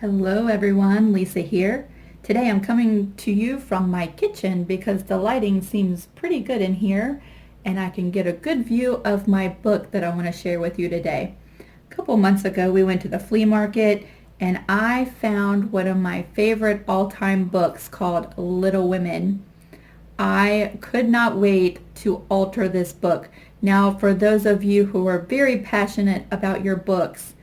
Hello everyone, Lisa here. Today I'm coming to you from my kitchen because the lighting seems pretty good in here and I can get a good view of my book that I want to share with you today. A couple months ago we went to the flea market and I found one of my favorite all-time books called Little Women. I could not wait to alter this book. Now for those of you who are very passionate about your books,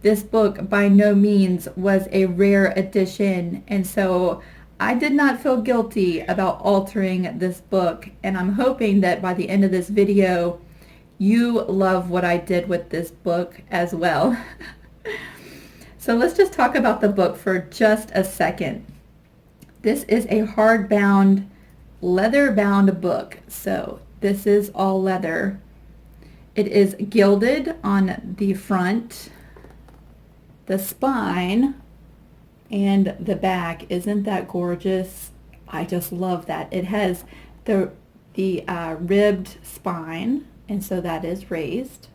this book by no means was a rare edition, and so I did not feel guilty about altering this book, and I'm hoping that by the end of this video you love what I did with this book as well. So let's just talk about the book for just a second. This is a hardbound, leather-bound book, so this is all leather. It is gilded on the front, the spine, and the back. Isn't that gorgeous? I just love that. It has the ribbed spine, and so that is raised.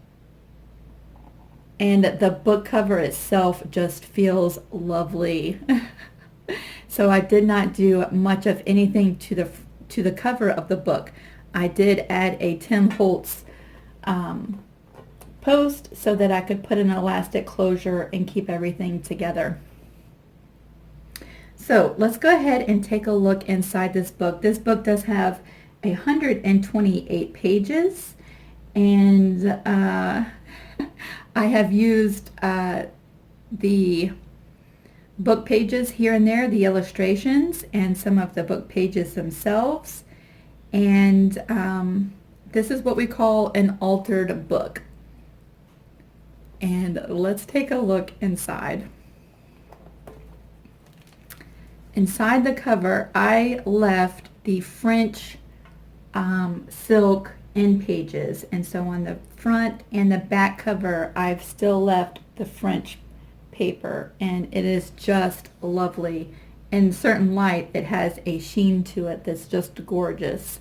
And the book cover itself just feels lovely. So I did not do much of anything to the cover of the book. I did add a Tim Holtz post so that I could put an elastic closure and keep everything together. So let's go ahead and take a look inside this book. This book does have 128 pages, and I have used the book pages here and there, the illustrations, and some of the book pages themselves. And this is what we call an altered book. And let's take a look inside. Inside the cover, I left the French silk end pages, and so on the front and the back cover I've still left the French paper, and it is just lovely. In certain light it has a sheen to it that's just gorgeous.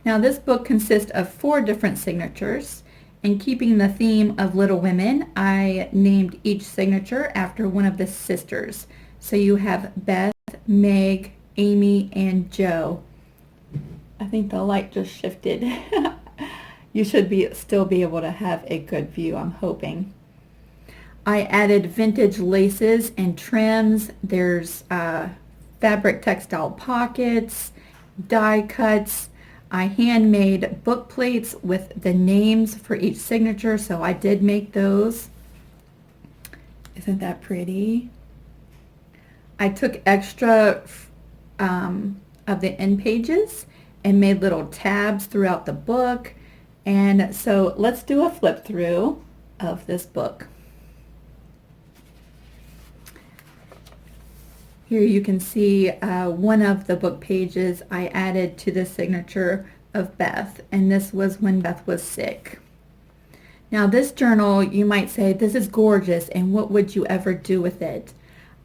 Now this book consists of 4 different signatures. In keeping the theme of Little Women, I named each signature after one of the sisters. So you have Beth, Meg, Amy, and Jo. I think the light just shifted. You should still be able to have a good view, I'm hoping. I added vintage laces and trims. There's fabric textile pockets, die cuts. I handmade book plates with the names for each signature, so I did make those. Isn't that pretty? I took extra of the end pages and made little tabs throughout the book. And so let's do a flip through of this book. Here you can see one of the book pages I added to the signature of Beth, and this was when Beth was sick. Now this journal, you might say, this is gorgeous, and what would you ever do with it?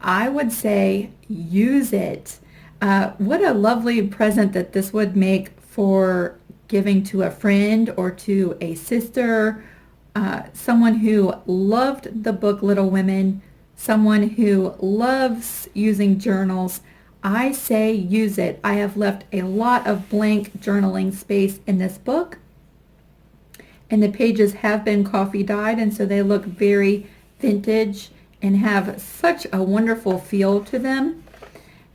I would say use it. What a lovely present that this would make for giving to a friend or to a sister, someone who loved the book Little Women, someone who loves using journals. I say use it. I have left a lot of blank journaling space in this book, and the pages have been coffee dyed, and so they look very vintage and have such a wonderful feel to them.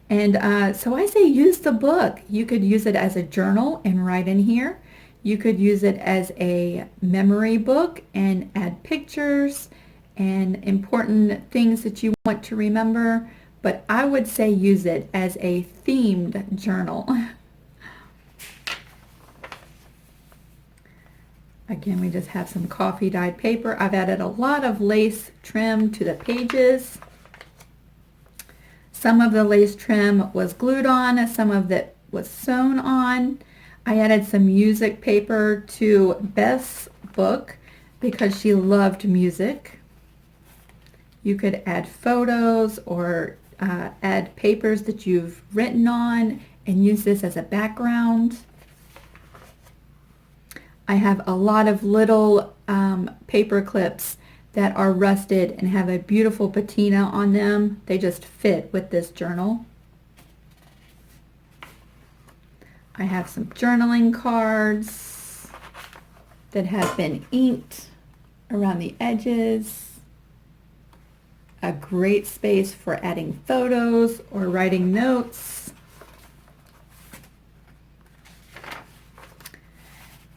And so I say use the book. You could use it as a journal and write in here. You could use it as a memory book and add pictures and important things that you want to remember, but I would say use it as a themed journal. Again, we just have some coffee dyed paper. I've added a lot of lace trim to the pages. Some of the lace trim was glued on, some of it was sewn on. I added some music paper to Beth's book because she loved music. You could add photos or add papers that you've written on and use this as a background. I have a lot of little paper clips that are rusted and have a beautiful patina on them. They just fit with this journal. I have some journaling cards that have been inked around the edges. A great space for adding photos or writing notes.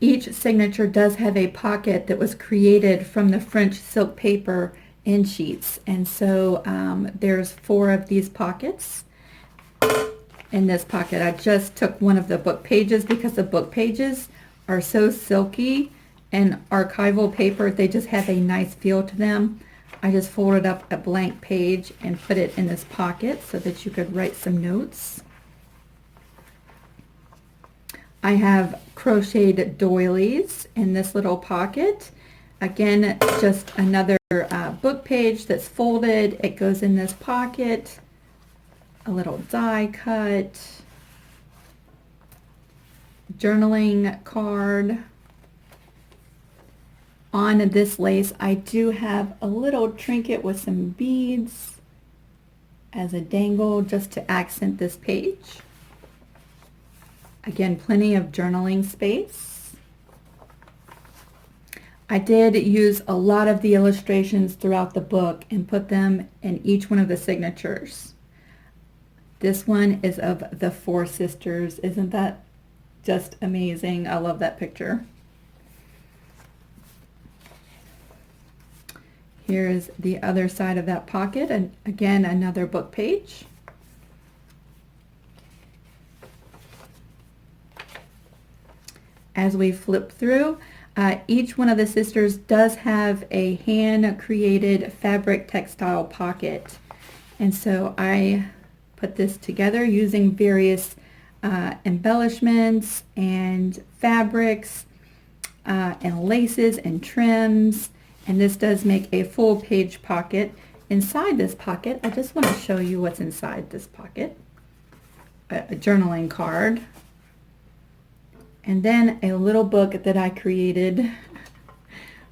Each signature does have a pocket that was created from the French silk paper in sheets. And so there's 4 of these pockets. In this pocket, I just took one of the book pages because the book pages are so silky and archival paper. They just have a nice feel to them. I just folded up a blank page and put it in this pocket so that you could write some notes. I have crocheted doilies in this little pocket. Again, just another book page that's folded. It goes in this pocket. A little die cut. Journaling card. On this lace, I do have a little trinket with some beads as a dangle just to accent this page. Again, plenty of journaling space. I did use a lot of the illustrations throughout the book and put them in each one of the signatures. This one is of the 4 sisters. Isn't that just amazing? I love that picture. Here's the other side of that pocket, and again, another book page. As we flip through, each one of the sisters does have a hand-created fabric textile pocket. And so I put this together using various embellishments and fabrics and laces and trims. And this does make a full page pocket. Inside this pocket, I just want to show you what's inside this pocket. A journaling card. And then a little book that I created,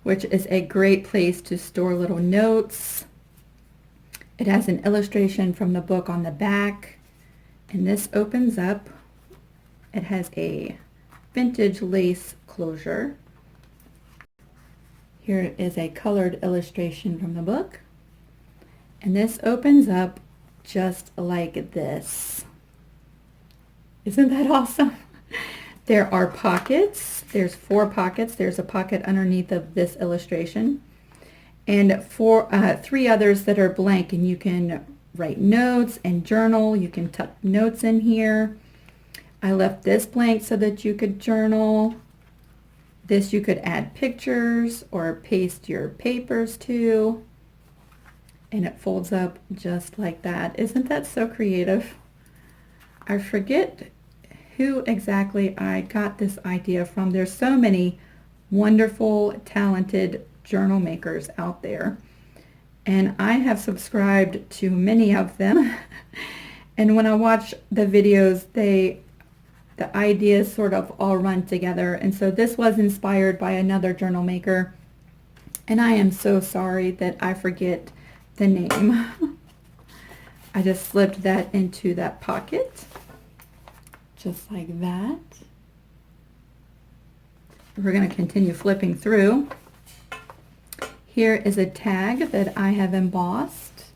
which is a great place to store little notes. It has an illustration from the book on the back. And this opens up. It has a vintage lace closure. Here is a colored illustration from the book. And this opens up just like this. Isn't that awesome? There are pockets. There's 4 pockets. There's a pocket underneath of this illustration. And 3 others that are blank, and you can write notes and journal. You can tuck notes in here. I left this blank so that you could journal. This you could add pictures or paste your papers to. And it folds up just like that. Isn't that so creative? I forget who exactly I got this idea from. There's so many wonderful, talented journal makers out there. And I have subscribed to many of them. And when I watch the videos, the ideas sort of all run together. And so this was inspired by another journal maker. And I am so sorry that I forget the name. I just slipped that into that pocket. Just like that. We're going to continue flipping through. Here is a tag that I have embossed.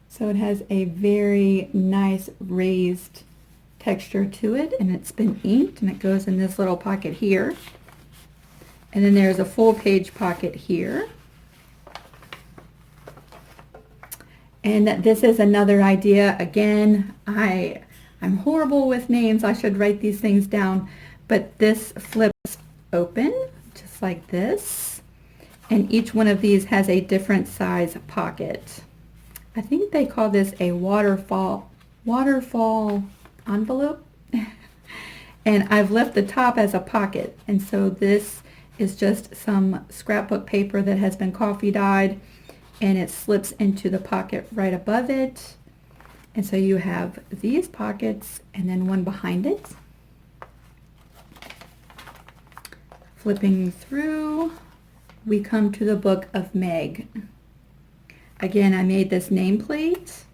So it has a very nice raised texture to it, and it's been inked, and it goes in this little pocket here. And then there's a full page pocket here. And this is another idea. Again, I'm horrible with names. I should write these things down. But this flips open, just like this. And each one of these has a different size pocket. I think they call this a waterfall envelope. And I've left the top as a pocket. And so this is just some scrapbook paper that has been coffee dyed. And it slips into the pocket right above it. And so you have these pockets and then one behind it. Flipping through, we come to the book of Meg. Again, I made this nameplate,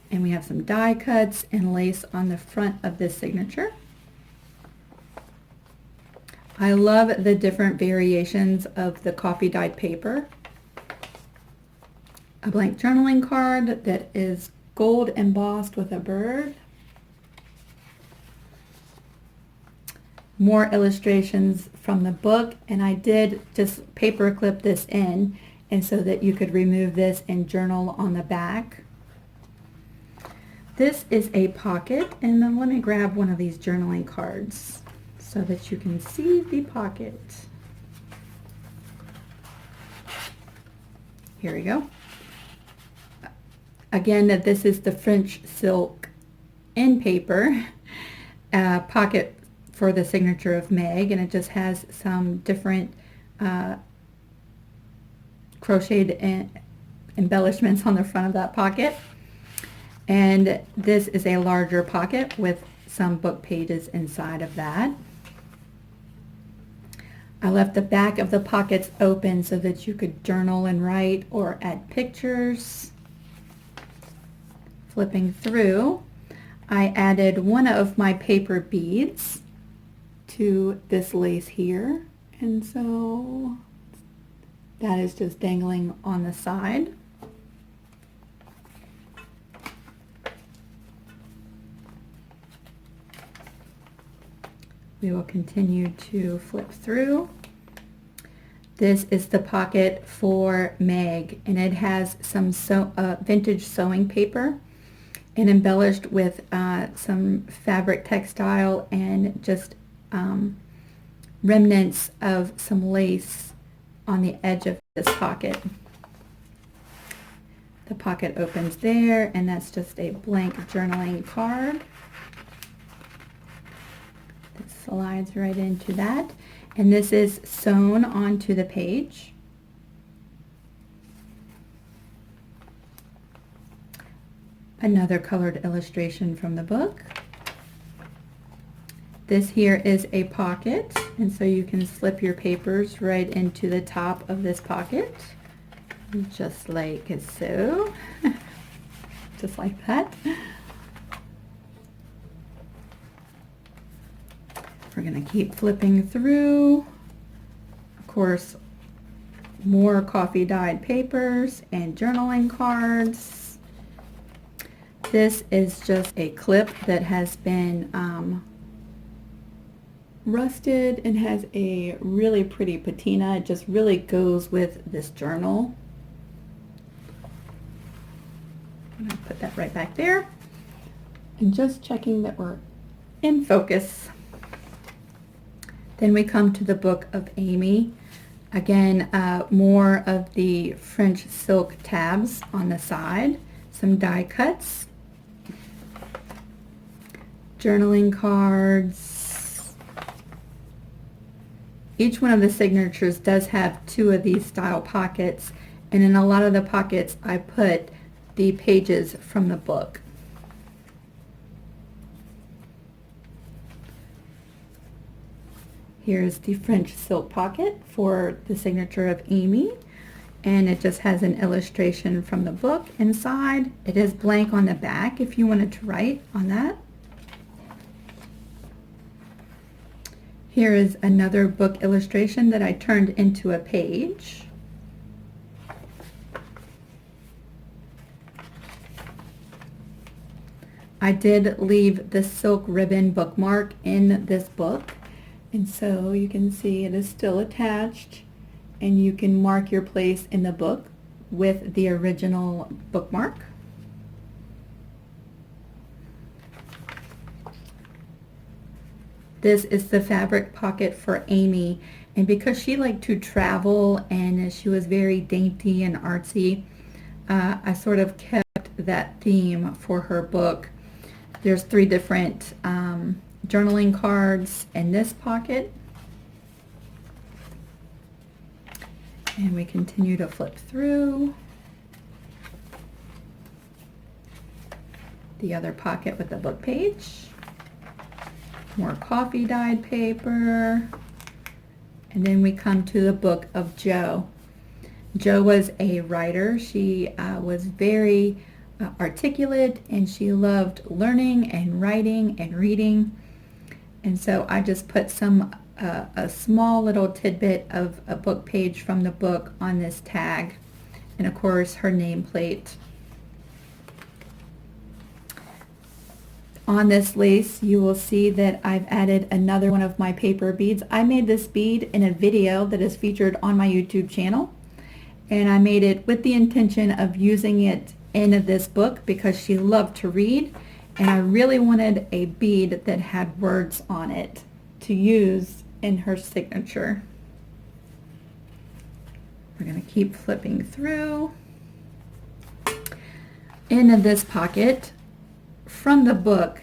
and we have some die cuts and lace on the front of this signature. I love the different variations of the coffee dyed paper. A blank journaling card that is gold embossed with a bird. More illustrations from the book, and I did just paper clip this in, and so that you could remove this and journal on the back. This is a pocket, and then let me grab one of these journaling cards so that you can see the pocket. Here we go. Again, this is the French silk in paper pocket for the signature of Meg, and it just has some different crocheted embellishments on the front of that pocket. And this is a larger pocket with some book pages inside of that. I left the back of the pockets open so that you could journal and write or add pictures. Flipping through, I added one of my paper beads to this lace here, and so that is just dangling on the side. We will continue to flip through. This is the pocket for Meg, and it has some vintage sewing paper and embellished with some fabric textile and just remnants of some lace on the edge of this pocket. The pocket opens there, and that's just a blank journaling card. It slides right into that, and this is sewn onto the page. Another colored illustration from the book. This here is a pocket, and so you can slip your papers right into the top of this pocket, just like so, just like that. We're going to keep flipping through. Of course, more coffee dyed papers and journaling cards. This is just a clip that has been rusted and has a really pretty patina. It just really goes with this journal. I'm going to put that right back there. And just checking that we're in focus. Then we come to the Book of Amy. Again, more of the French silk tabs on the side, some die cuts, journaling cards. Each one of the signatures does have 2 of these style pockets, and in a lot of the pockets I put the pages from the book. Here's the French silk pocket for the signature of Amy, and it just has an illustration from the book inside. It is blank on the back if you wanted to write on that. Here is another book illustration that I turned into a page. I did leave the silk ribbon bookmark in this book, and so you can see it is still attached, and you can mark your place in the book with the original bookmark. This is the fabric pocket for Amy, and because she liked to travel and she was very dainty and artsy, I sort of kept that theme for her book. There's 3 different journaling cards in this pocket, and we continue to flip through. The other pocket with the book page. More coffee dyed paper, and then we come to the Book of Joe. Jo was a writer. She was very articulate, and she loved learning and writing and reading. And so I just put a small little tidbit of a book page from the book on this tag, and of course her nameplate. On this lace, you will see that I've added another one of my paper beads. I made this bead in a video that is featured on my YouTube channel, and I made it with the intention of using it in this book because she loved to read, and I really wanted a bead that had words on it to use in her signature. We're going to keep flipping through. In this pocket, from the book,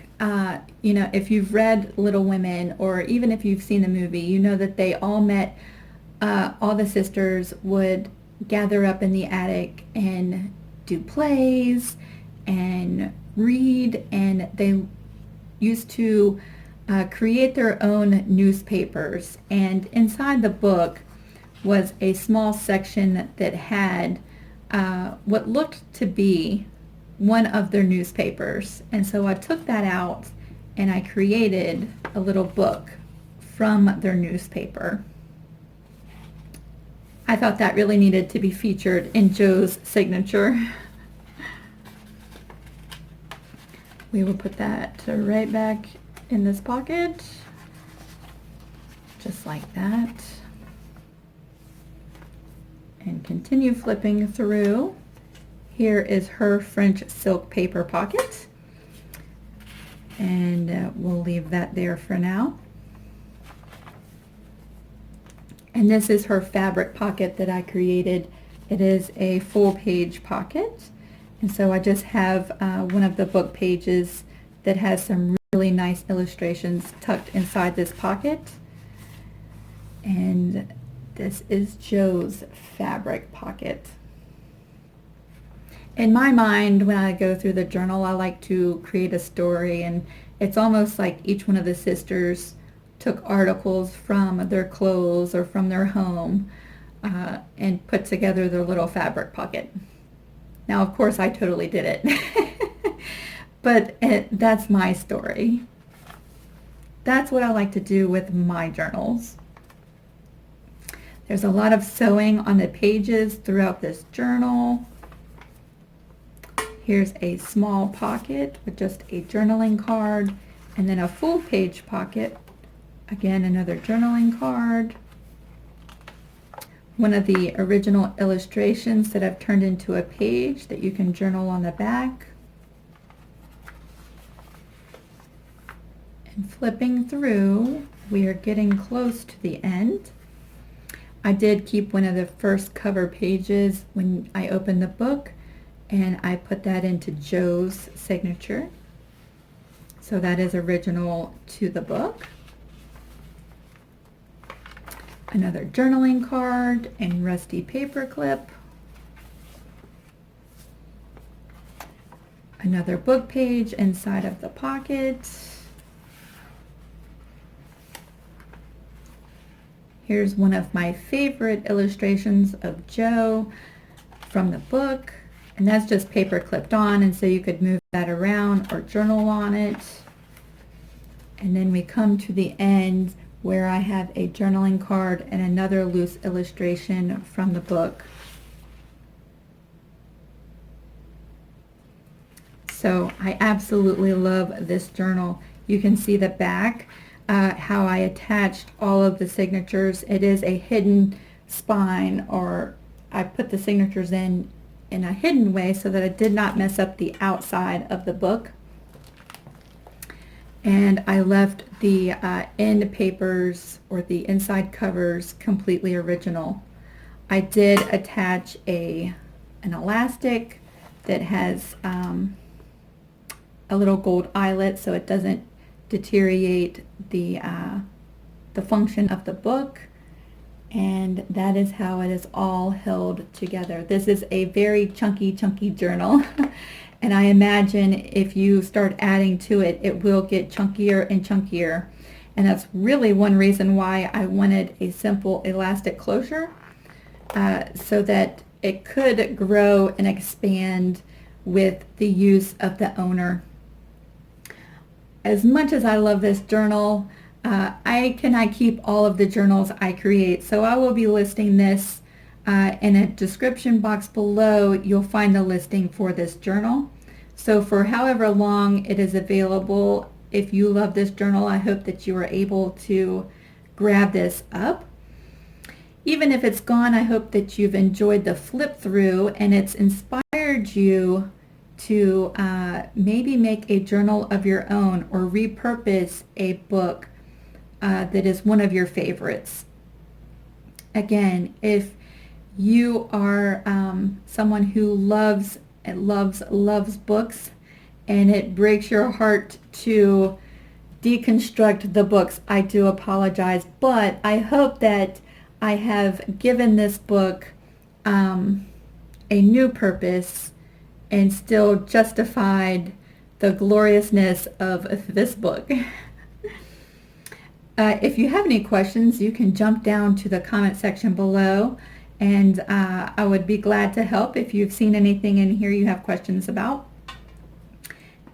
you know, if you've read Little Women, or even if you've seen the movie, you know that they all met, all the sisters would gather up in the attic and do plays and read, and they used to create their own newspapers. And inside the book was a small section that had what looked to be one of their newspapers, and so I took that out and I created a little book from their newspaper. I thought that really needed to be featured in Jo's signature. We will put that right back in this pocket, just like that, and continue flipping through. Here is her French silk paper pocket, and we'll leave that there for now. And this is her fabric pocket that I created. It is a full page pocket, and so I just have one of the book pages that has some really nice illustrations tucked inside this pocket. And this is Jo's fabric pocket. In my mind, when I go through the journal, I like to create a story, and it's almost like each one of the sisters took articles from their clothes or from their home and put together their little fabric pocket. Now, of course, I totally did it, but that's my story. That's what I like to do with my journals. There's a lot of sewing on the pages throughout this journal. Here's a small pocket with just a journaling card, and then a full page pocket. Again, another journaling card. One of the original illustrations that I've turned into a page that you can journal on the back. And flipping through, we are getting close to the end. I did keep one of the first cover pages when I opened the book, and I put that into Jo's signature. So that is original to the book. Another journaling card and rusty paper clip. Another book page inside of the pocket. Here's one of my favorite illustrations of Jo from the book. And that's just paper clipped on, and so you could move that around or journal on it. And then we come to the end where I have a journaling card and another loose illustration from the book. So I absolutely love this journal. You can see the back, how I attached all of the signatures. It is a hidden spine, or I put the signatures in a hidden way so that I did not mess up the outside of the book. And I left the end papers, or the inside covers, completely original. I did attach an elastic that has a little gold eyelet so it doesn't deteriorate the function of the book. And that is how it is all held together. This is a very chunky journal. And I imagine if you start adding to it, it will get chunkier and chunkier. And that's really one reason why I wanted a simple elastic closure, so that it could grow and expand with the use of the owner. As much as I love this journal, I cannot keep all of the journals I create, so I will be listing this in a description box below. You'll find a listing for this journal. So for however long it is available, if you love this journal, I hope that you are able to grab this up. Even if it's gone, I hope that you've enjoyed the flip through and it's inspired you to maybe make a journal of your own or repurpose a book that is one of your favorites. Again, if you are someone who loves books and it breaks your heart to deconstruct the books, I do apologize, but I hope that I have given this book a new purpose and still justified the gloriousness of this book. If you have any questions, you can jump down to the comment section below, and I would be glad to help if you've seen anything in here you have questions about.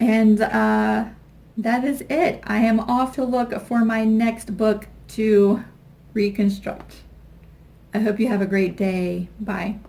And that is it. I am off to look for my next book to reconstruct. I hope you have a great day. Bye.